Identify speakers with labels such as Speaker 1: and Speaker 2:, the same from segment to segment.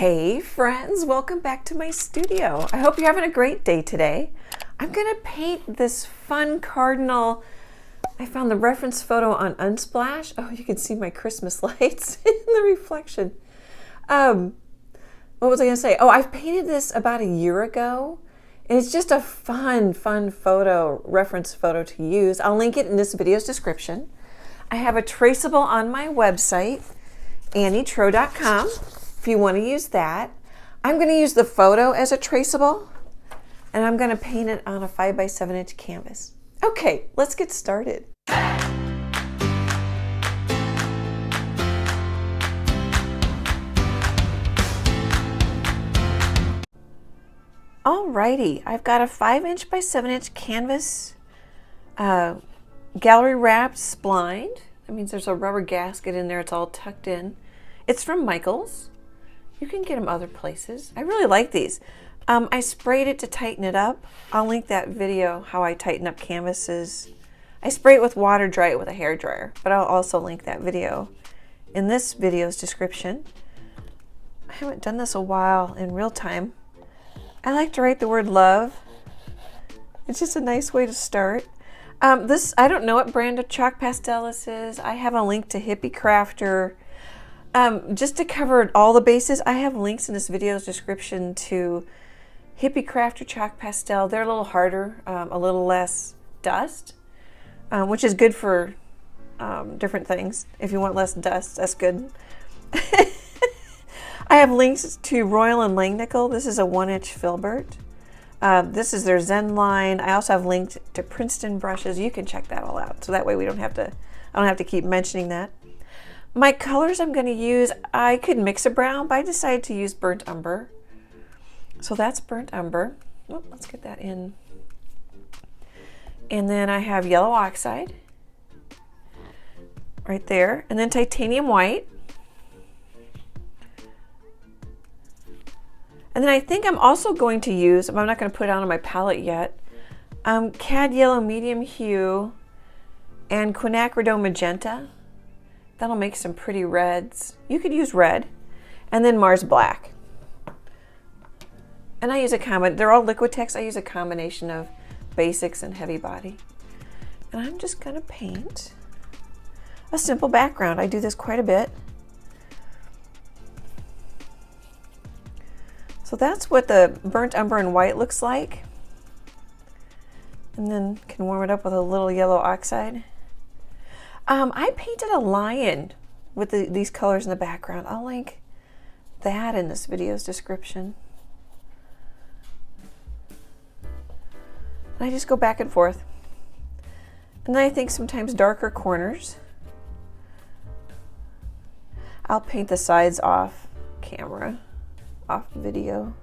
Speaker 1: Hey friends, welcome back to my studio. I hope you're having a great day today. I'm gonna paint this fun cardinal. I found the reference photo on Unsplash. Oh, you can see my Christmas lights in the reflection. What was I gonna say? Oh, I've painted this about a year ago. And it's just a fun photo, reference photo to use. I'll link it in this video's description. I have a traceable on my website, annietroe.com, if you want to use that. I'm going to use the photo as a traceable, and I'm going to paint it on a 5x7 inch canvas. Okay, let's get started. Alrighty, I've got a 5" by 7" canvas, gallery wrapped splined. That means there's a rubber gasket in there. It's all tucked in. It's from Michael's. You can get them other places. I really like these. I sprayed it to tighten it up. I'll link that video how I tighten up canvases. I spray it with water, dry it with a hair dryer, but I'll also link that video in this video's description. I haven't done this a while in real time. I like to write the word love. It's just a nice way to start. This, I don't know what brand of chalk pastel this is. I have a link to Hippie Crafter. Just to cover all the bases, I have links in this video's description to Hippie Crafter chalk pastel. They're a little harder, a little less dust, which is good for different things. If you want less dust, that's good. I have links to Royal and Langnickel. This is a 1" filbert. This is their Zen line. I also have linked to Princeton brushes. You can check that all out. So that way I don't have to keep mentioning that. My colors I'm going to use, I could mix a brown, but I decided to use burnt umber. So that's burnt umber. Oh, let's get that in. And then I have yellow oxide right there. And then titanium white. And then I think I'm also going to use, I'm not going to put it on my palette yet, Cad Yellow Medium Hue and Quinacridone Magenta. That'll make some pretty reds. You could use red. And then Mars Black. And I use they're all Liquitex. I use a combination of basics and heavy body. And I'm just going to paint a simple background. I do this quite a bit. So that's what the burnt umber and white looks like. And then can warm it up with a little yellow oxide. I painted a lion with these colors in the background. I'll link that in this video's description. And I just go back and forth. And then I think sometimes darker corners. I'll paint the sides off camera. Off video.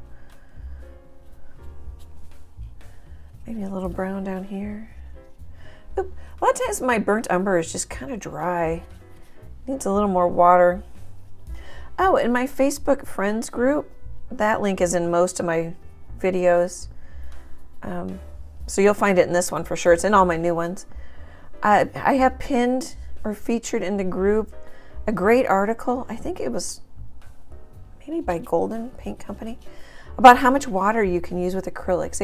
Speaker 1: Maybe a little brown down here. Oop. A lot of times my burnt umber is just kind of dry. Needs a little more water. Oh, in my Facebook friends group, that link is in most of my videos. So you'll find it in this one for sure. It's in all my new ones. I have pinned or featured in the group a great article. I think it was maybe by Golden Paint Company, about how much water you can use with acrylics.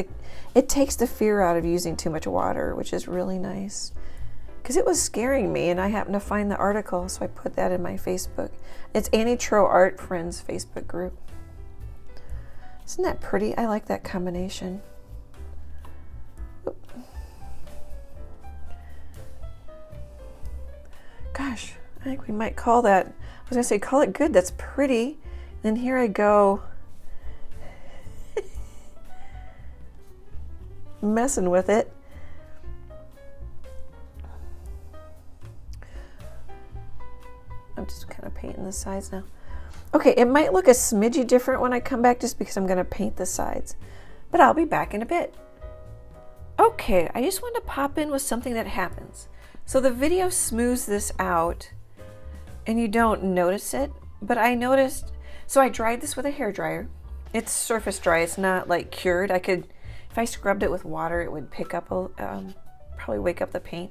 Speaker 1: It takes the fear out of using too much water, which is really nice. Because it was scaring me, and I happened to find the article, so I put that in my Facebook. It's Annie Troe Art Friends Facebook group. Isn't that pretty? I like that combination. Oop. Gosh, I think we might call that, I was gonna say call it good, that's pretty. Then here I go messing with it. I'm just kind of painting the sides now. Okay, it might look a smidgy different when I come back just because I'm going to paint the sides, but I'll be back in a bit. Okay, I just wanted to pop in with something that happens. So the video smooths this out and you don't notice it, but I noticed. So I dried this with a hair dryer. It's surface dry. It's not like cured. I could, if I scrubbed it with water, it would pick up, probably wake up the paint.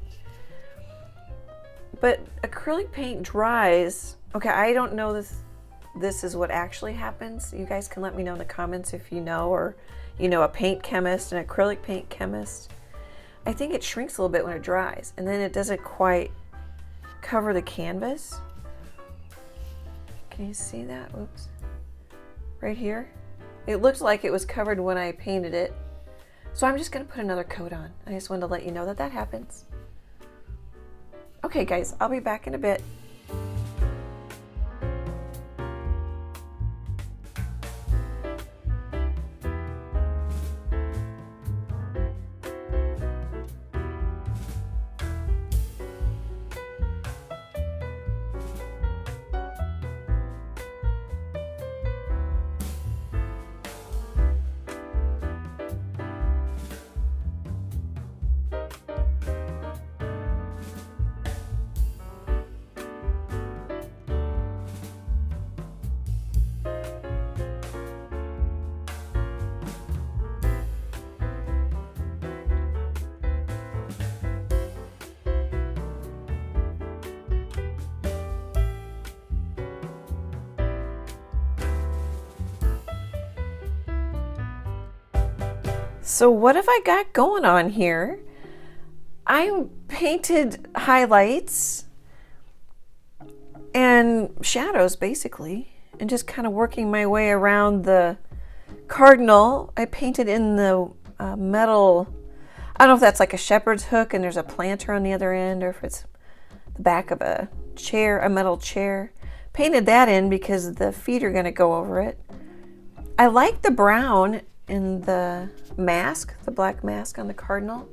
Speaker 1: But acrylic paint dries. Okay, I don't know this this is what actually happens. You guys can let me know in the comments if you know, or you know a paint chemist, an acrylic paint chemist. I think it shrinks a little bit when it dries, and then it doesn't quite cover the canvas. Can you see that? Oops. Right here. It looked like it was covered when I painted it. So I'm just going to put another coat on. I just wanted to let you know that that happens. Okay guys, I'll be back in a bit. So what have I got going on here? I painted highlights and shadows basically, and just kind of working my way around the cardinal. I painted in the metal, I don't know if that's like a shepherd's hook and there's a planter on the other end, or if it's the back of a chair, a metal chair. Painted that in because the feet are going to go over it. I like the brown in the mask, the black mask on the cardinal.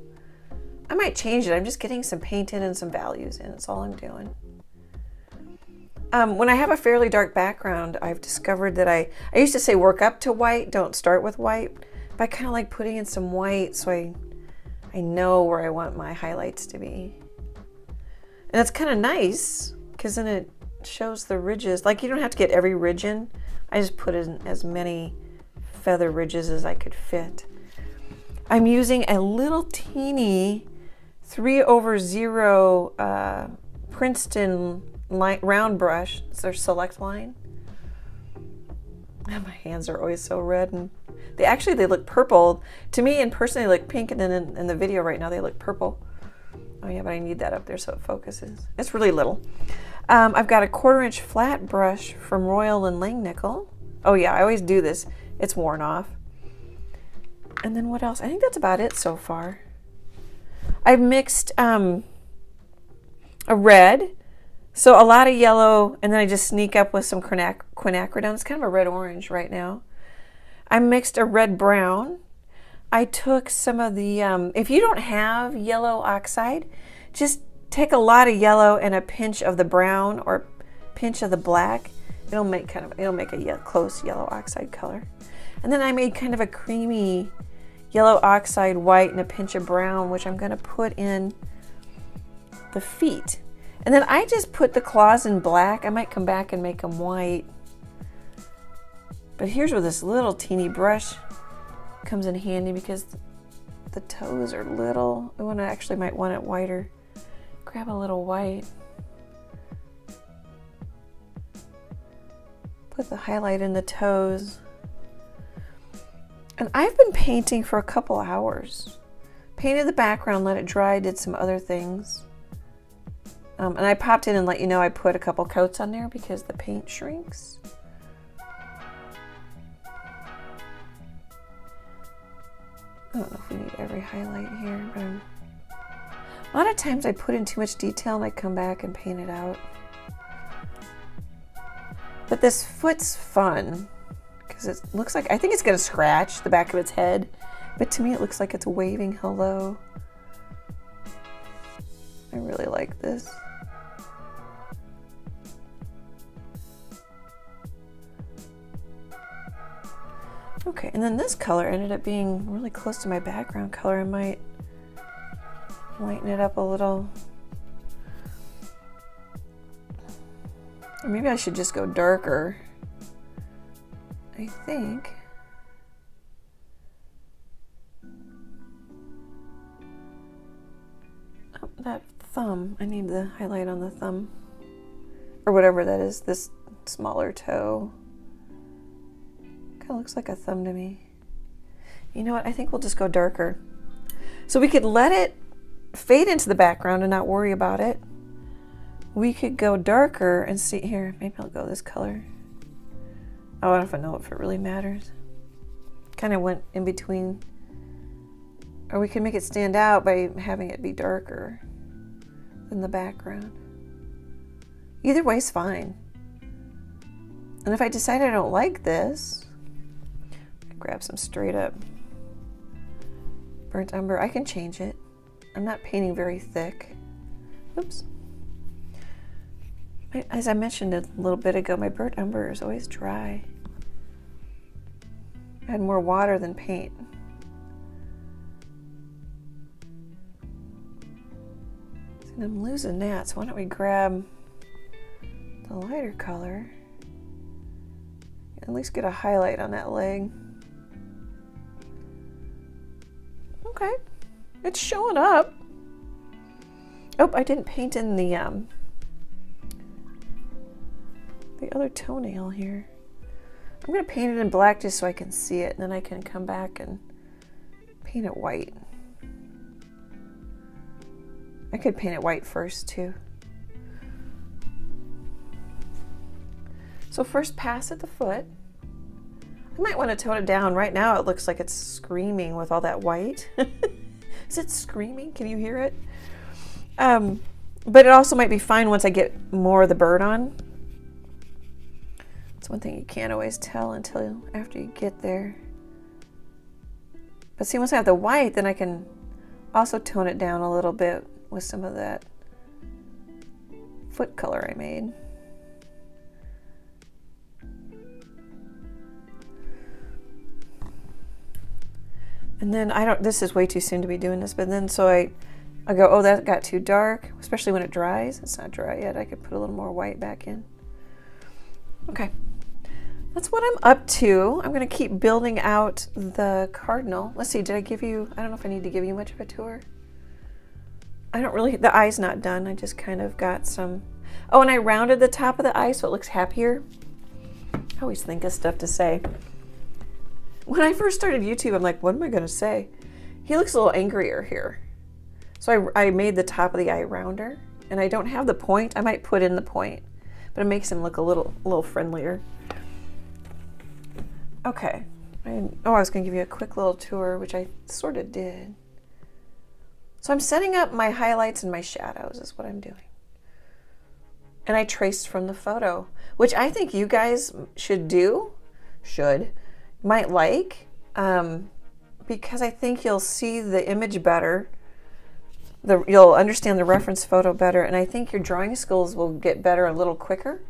Speaker 1: I might change it. I'm just getting some paint in and some values in. That's all I'm doing. When I have a fairly dark background, I've discovered that I used to say work up to white, don't start with white, but I kind of like putting in some white so I know where I want my highlights to be. And it's kind of nice because then it shows the ridges. Like, you don't have to get every ridge in. I just put in as many feather ridges as I could fit. I'm using a little teeny 3/0 Princeton round brush. It's their select line. Oh, my hands are always so red, and they look purple to me in person. They look pink, and then in the video right now they look purple. Oh yeah, but I need that up there so it focuses. It's really little. I've got a 1/4" flat brush from Royal and Langnickel. Oh yeah, I always do this. It's worn off. And then what else? I think that's about it so far. I've mixed a red, so a lot of yellow, and then I just sneak up with some quinacridone. It's kind of a red-orange right now. I mixed a red-brown. I took some of the, if you don't have yellow oxide, just take a lot of yellow and a pinch of the brown or pinch of the black. It'll make a close yellow oxide color. And then I made kind of a creamy yellow oxide white and a pinch of brown, which I'm going to put in the feet. And then I just put the claws in black. I might come back and make them white. But here's where this little teeny brush comes in handy because the toes are little. I might want it whiter. Grab a little white. Put the highlight in the toes. And I've been painting for a couple hours. Painted the background, let it dry, did some other things. And I popped in and let you know I put a couple coats on there because the paint shrinks. I don't know if we need every highlight here, but a lot of times I put in too much detail and I come back and paint it out. But this foot's fun because it looks like, I think it's going to scratch the back of its head, but to me it looks like it's waving hello. I really like this. Okay, and then this color ended up being really close to my background color. I might lighten it up a little. Or maybe I should just go darker. I think. Oh, that thumb. I need the highlight on the thumb. Or whatever that is, this smaller toe. Kind of looks like a thumb to me. You know what? I think we'll just go darker. So we could let it fade into the background and not worry about it. We could go darker and see here. Maybe I'll go this color. Oh, I don't know if it really matters. Kind of went in between. Or we can make it stand out by having it be darker than the background. Either way's fine. And if I decide I don't like this, I grab some straight up burnt umber. I can change it. I'm not painting very thick. Oops. As I mentioned a little bit ago, my burnt umber is always dry. I had more water than paint. And I'm losing that, so why don't we grab the lighter color, at least get a highlight on that leg. Okay, it's showing up. Oh, I didn't paint in the other toenail here. I'm going to paint it in black just so I can see it, and then I can come back and paint it white. I could paint it white first too. So first pass at the foot. I might want to tone it down. Right now it looks like it's screaming with all that white. Is it screaming? Can you hear it? But it also might be fine once I get more of the bird on. It's one thing you can't always tell until after you get there. But see, once I have the white, then I can also tone it down a little bit with some of that foot color I made. And then this is way too soon to be doing this, but then so I go, oh, that got too dark, especially when it dries. It's not dry yet. I could put a little more white back in. Okay, that's what I'm up to. I'm gonna keep building out the cardinal. Let's see, did I give you, I don't know if I need to give you much of a tour. I don't really, the eye's not done. I just kind of got some, oh, and I rounded the top of the eye so it looks happier. I always think of stuff to say. When I first started YouTube, I'm like, what am I gonna say? He looks a little angrier here. So I made the top of the eye rounder, and I don't have the point. I might put in the point, but it makes him look a little friendlier. Okay. I was gonna give you a quick little tour, which I sort of did. So I'm setting up my highlights and my shadows is what I'm doing. And I traced from the photo, which I think you guys might like, because I think you'll see the image better. You'll understand the reference photo better, and I think your drawing skills will get better a little quicker.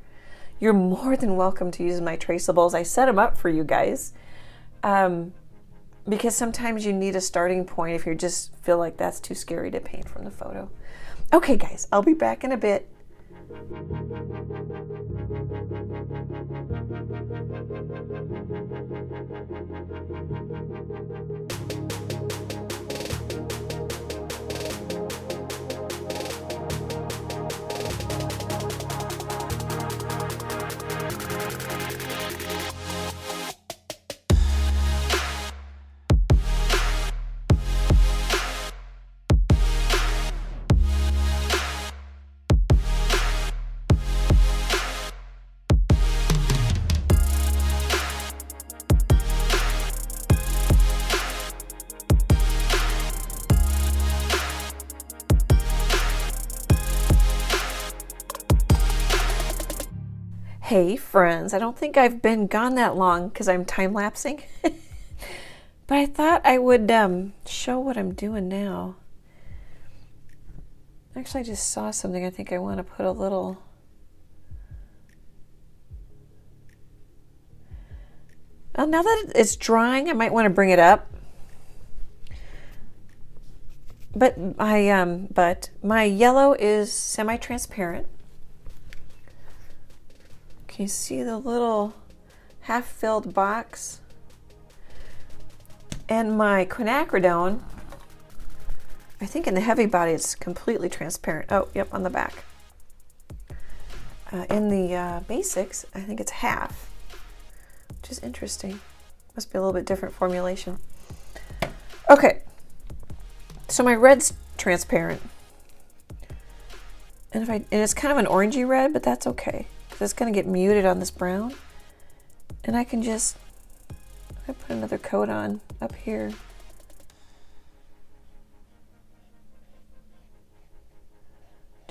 Speaker 1: You're more than welcome to use my traceables. I set them up for you guys. Because sometimes you need a starting point if you just feel like that's too scary to paint from the photo. Okay guys, I'll be back in a bit. Hey friends, I don't think I've been gone that long because I'm time-lapsing. But I thought I would show what I'm doing now. Actually, I just saw something. I think I want to put a little... Well, now that it's drying, I might want to bring it up. But my yellow is semi-transparent. Can you see the little half-filled box? And my quinacridone, I think in the heavy body it's completely transparent. Oh, yep, on the back. In the basics, I think it's half, which is interesting. Must be a little bit different formulation. Okay, so my red's transparent. And it's kind of an orangey red, but that's okay, because it's going to get muted on this brown. And I can just put another coat on up here.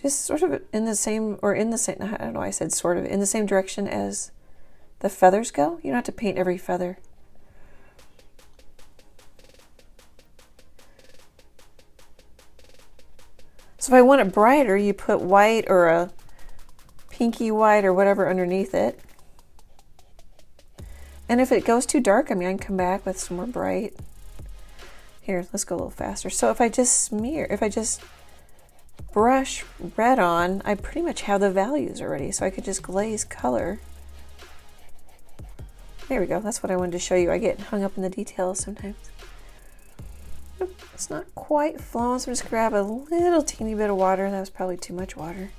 Speaker 1: Just sort of in the same, I don't know why I said sort of, in the same direction as the feathers go. You don't have to paint every feather. So if I want it brighter, you put white or a pinky white or whatever underneath it. And if it goes too dark, I mean, I can come back with some more bright. Here, let's go a little faster. So if I just brush red on, I pretty much have the values already. So I could just glaze color. There we go. That's what I wanted to show you. I get hung up in the details sometimes. Oop, it's not quite flowing, so I'm just grab a little teeny bit of water. That was probably too much water.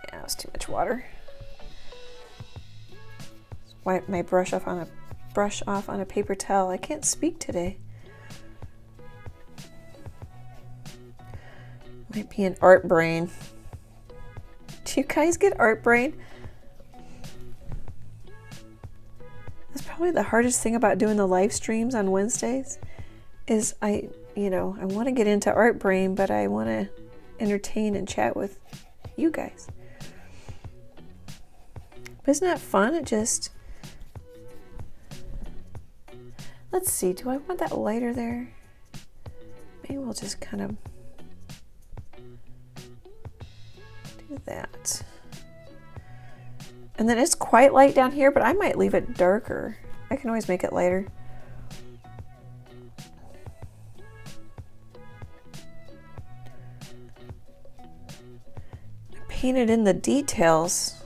Speaker 1: Yeah, that was too much water. Wipe my brush off on a paper towel. I can't speak today. Might be an art brain. Do you guys get art brain? That's probably the hardest thing about doing the live streams on Wednesdays is I want to get into art brain, but I want to entertain and chat with you guys. But isn't that fun? Let's see, do I want that lighter there? Maybe we'll just kind of do that. And then it's quite light down here, but I might leave it darker. I can always make it lighter. I painted in the details,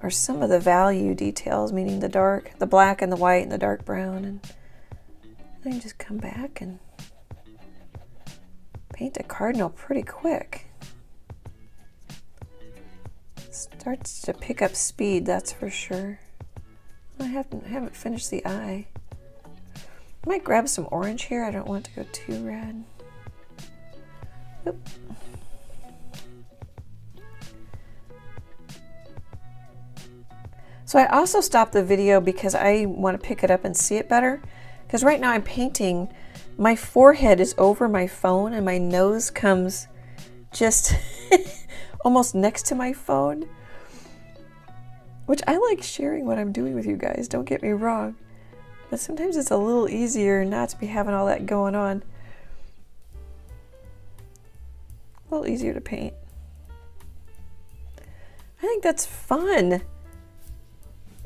Speaker 1: or some of the value details, meaning the black and the white and the dark brown, and I can just come back and paint a cardinal pretty quick. Starts to pick up speed, that's for sure. I haven't finished the eye. I might grab some orange here. I don't want to go too red. Oop. So I also stopped the video because I want to pick it up and see it better. Because right now I'm painting, my forehead is over my phone and my nose comes just almost next to my phone. Which I like sharing what I'm doing with you guys, don't get me wrong. But sometimes it's a little easier not to be having all that going on. A little easier to paint. I think that's fun.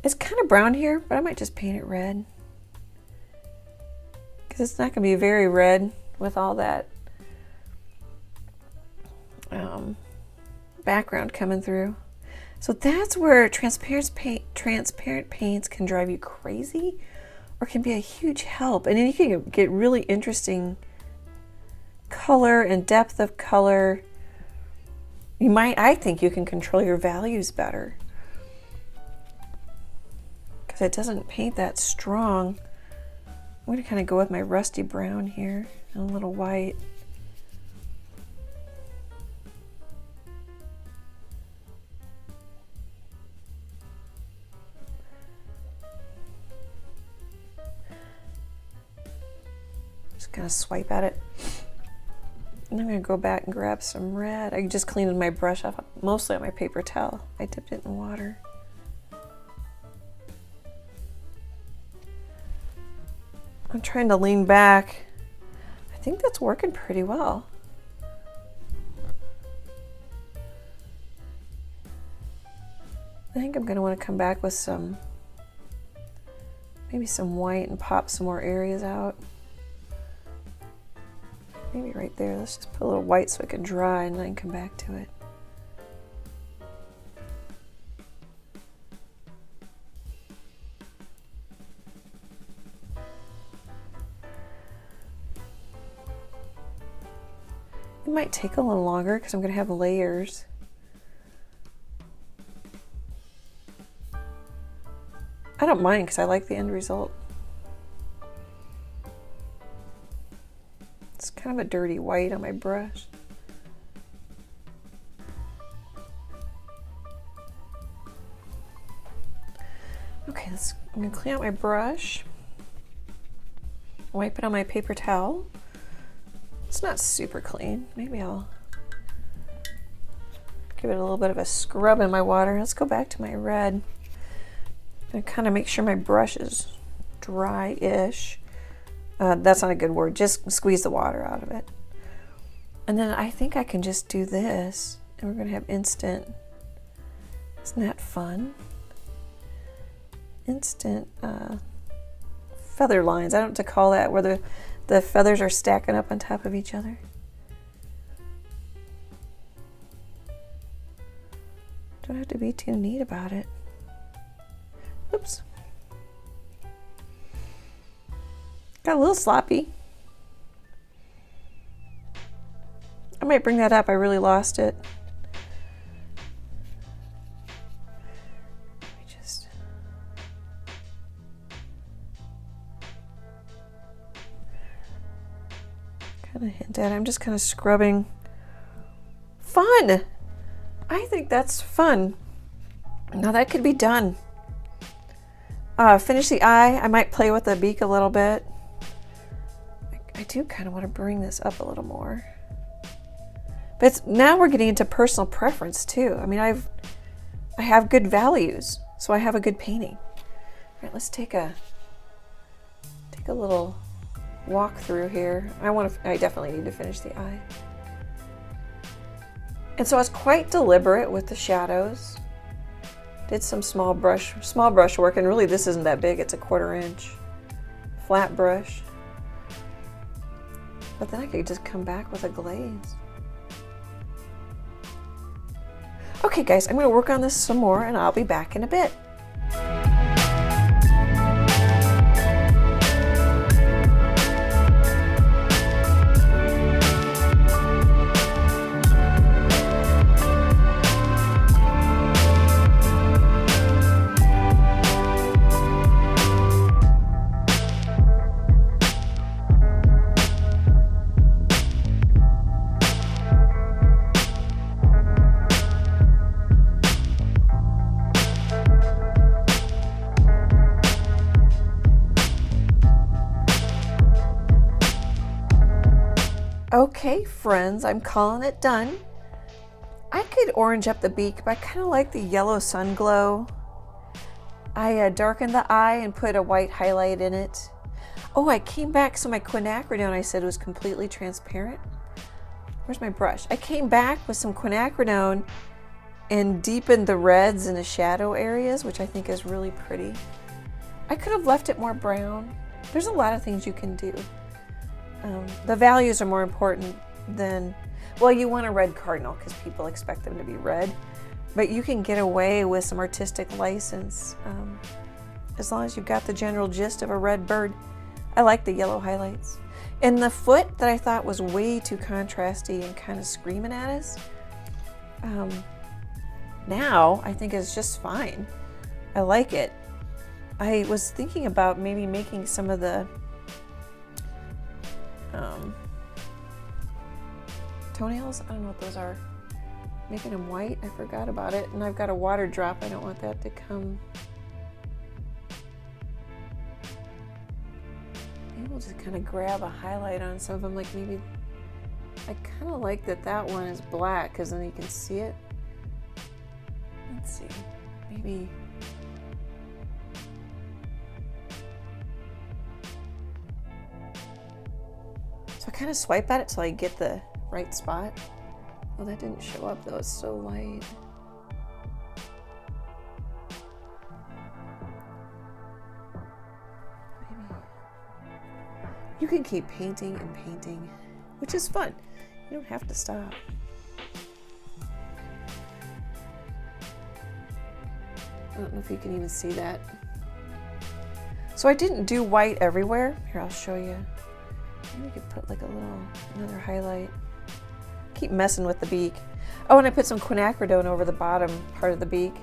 Speaker 1: It's kind of brown here, but I might just paint it red. Because it's not going to be very red with all that background coming through. So that's where transparent paints can drive you crazy or can be a huge help. And then you can get really interesting color and depth of color. I think you can control your values better because it doesn't paint that strong. I'm going to kind of go with my rusty brown here and a little white. Just kind of swipe at it. And I'm going to go back and grab some red. I just cleaned my brush off mostly on my paper towel. I dipped it in water. I'm trying to lean back. I think that's working pretty well. I think I'm going to want to come back with maybe some white and pop some more areas out. Maybe right there. Let's just put a little white so it can dry and then come back to it. It might take a little longer because I'm going to have layers. I don't mind because I like the end result. It's kind of a dirty white on my brush. Okay, I'm going to clean out my brush. Wipe it on my paper towel. It's not super clean. Maybe I'll give it a little bit of a scrub in my water. Let's go back to my red and kind of make sure my brush is dry-ish. That's not a good word. Just squeeze the water out of it. And then I think I can just do this, and we're going to have instant. Isn't that fun? Instant feather lines. I don't know what to call that, where the feathers are stacking up on top of each other. Don't have to be too neat about it. Oops. Got a little sloppy. I might bring that up. I really lost it. Let me just... kind of hint at it. I'm just kind of scrubbing. Fun! I think that's fun. Now that could be done. Finish the eye. I might play with the beak a little bit. I do kind of want to bring this up a little more. But now we're getting into personal preference too. I mean, I have good values, so I have a good painting. All right, let's take a little walk through here. I definitely need to finish the eye. And so I was quite deliberate with the shadows. Did some small brush work, and really this isn't that big. It's a 1/4 inch flat brush. But then I could just come back with a glaze. Okay guys, I'm gonna work on this some more and I'll be back in a bit. Okay, friends, I'm calling it done. I could orange up the beak, but I kind of like the yellow sun glow. I darkened the eye and put a white highlight in it. Oh, I came back, so my quinacridone I said was completely transparent. Where's my brush? I came back with some quinacridone and deepened the reds in the shadow areas, which I think is really pretty. I could have left it more brown. There's a lot of things you can do. The values are more important than, well, you want a red cardinal because people expect them to be red, but you can get away with some artistic license as long as you've got the general gist of a red bird. I like the yellow highlights. And the foot that I thought was way too contrasty and kind of screaming at us, now I think is just fine. I like it. I was thinking about maybe making some of the toenails, I don't know what those are, making them white. I forgot about it, and I've got a water drop. I don't want that to come. Maybe we'll just kind of grab a highlight on some of them, like maybe, I kind of like that one is black because then you can see it. Let's see, maybe so I kind of swipe at it till I get the right spot. Oh, that didn't show up though, it's so light. Maybe. You can keep painting and painting, which is fun. You don't have to stop. I don't know if you can even see that. So I didn't do white everywhere. Here, I'll show you. Maybe we could put like another highlight. Keep messing with the beak. Oh, and I put some quinacridone over the bottom part of the beak.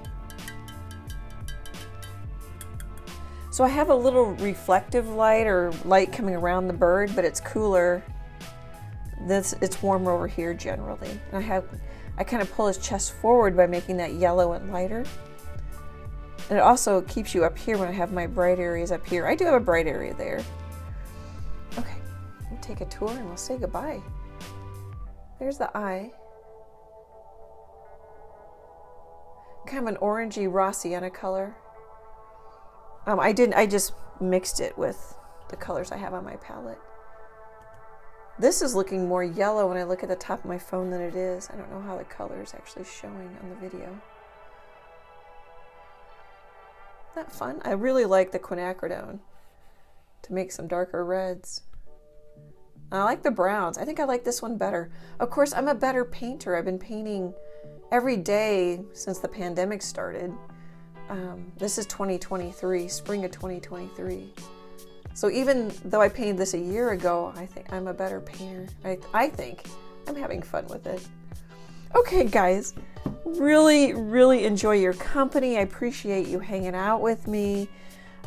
Speaker 1: So I have a little reflective light or light coming around the bird, but it's cooler. It's warmer over here generally. And I kind of pull his chest forward by making that yellow and lighter. And it also keeps you up here when I have my bright areas up here. I do have a bright area there. Okay, we'll take a tour and we'll say goodbye. There's the eye. Kind of an orangey raw sienna color. I just mixed it with the colors I have on my palette. This is looking more yellow when I look at the top of my phone than it is. I don't know how the color is actually showing on the video. Isn't that fun? I really like the Quinacridone to make some darker reds. I like the browns. I think I like this one better. Of course, I'm a better painter. I've been painting every day since the pandemic started. This is 2023, spring of 2023. So even though I painted this a year ago, I think I'm a better painter. I think I'm having fun with it. Okay, guys, really, really enjoy your company. I appreciate you hanging out with me.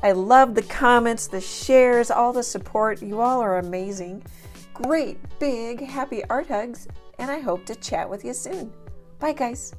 Speaker 1: I love the comments, the shares, all the support. You all are amazing. Great, big, happy art hugs, and I hope to chat with you soon. Bye, guys.